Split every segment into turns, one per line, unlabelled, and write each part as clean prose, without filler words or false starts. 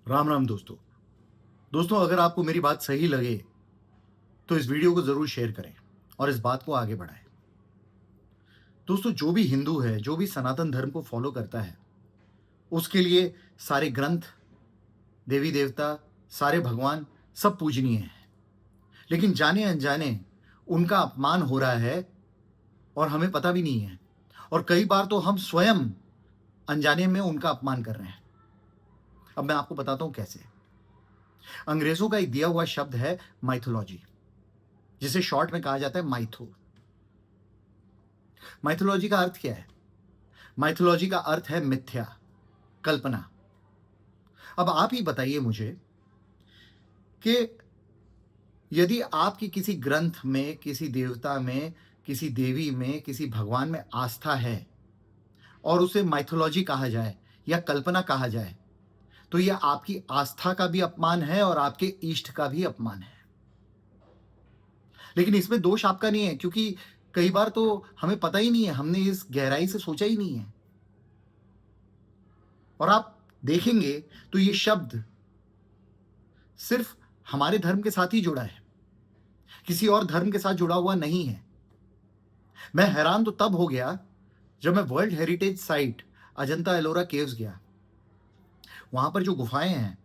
राम राम दोस्तों। दोस्तों, अगर आपको मेरी बात सही लगे तो इस वीडियो को ज़रूर शेयर करें और इस बात को आगे बढ़ाएं। दोस्तों, जो भी हिंदू है, जो भी सनातन धर्म को फॉलो करता है, उसके लिए सारे ग्रंथ, देवी देवता, सारे भगवान सब पूजनीय हैं। लेकिन जाने अनजाने उनका अपमान हो रहा है और हमें पता भी नहीं है। और कई बार तो हम स्वयं अनजाने में उनका अपमान कर रहे हैं। अब मैं आपको बताता हूं कैसे। अंग्रेजों का एक दिया हुआ शब्द है माइथोलॉजी, जिसे शॉर्ट में कहा जाता है माइथो। माइथोलॉजी का अर्थ क्या है? माइथोलॉजी का अर्थ है मिथ्या, कल्पना। अब आप ही बताइए मुझे कि यदि आपकी किसी ग्रंथ में, किसी देवता में, किसी देवी में, किसी भगवान में आस्था है और उसे माइथोलॉजी कहा जाए या कल्पना कहा जाए, तो यह आपकी आस्था का भी अपमान है और आपके इष्ट का भी अपमान है। लेकिन इसमें दोष आपका नहीं है, क्योंकि कई बार तो हमें पता ही नहीं है, हमने इस गहराई से सोचा ही नहीं है। और आप देखेंगे तो ये शब्द सिर्फ हमारे धर्म के साथ ही जुड़ा है, किसी और धर्म के साथ जुड़ा हुआ नहीं है। मैं हैरान तो तब हो गया जब मैं world heritage site Ajanta Ellora caves गया। वहां पर जो गुफाएं हैं,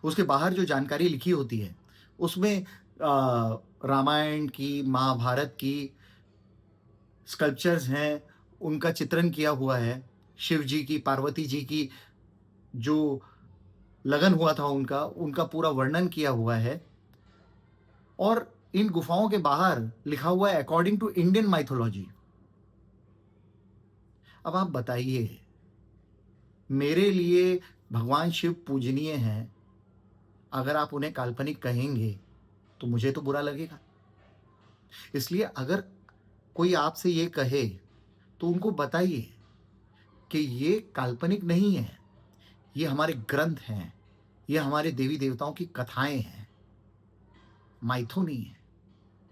उसके बाहर जो जानकारी लिखी होती है, उसमें रामायण की, महाभारत की स्कल्पचर्स हैं, उनका चित्रण किया हुआ है। शिव जी की, पार्वती जी की जो लगन हुआ था, उनका उनका पूरा वर्णन किया हुआ है। और इन गुफाओं के बाहर लिखा हुआ है अकॉर्डिंग टू इंडियन माइथोलॉजी। अब आप बताइए, मेरे लिए भगवान शिव पूजनीय हैं, अगर आप उन्हें काल्पनिक कहेंगे तो मुझे तो बुरा लगेगा। इसलिए अगर कोई आपसे ये कहे तो उनको बताइए कि ये काल्पनिक नहीं है, ये हमारे ग्रंथ हैं, ये हमारे देवी देवताओं की कथाएं हैं। माइथो नहीं है,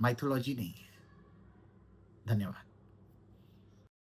माइथोलॉजी नहीं है। धन्यवाद।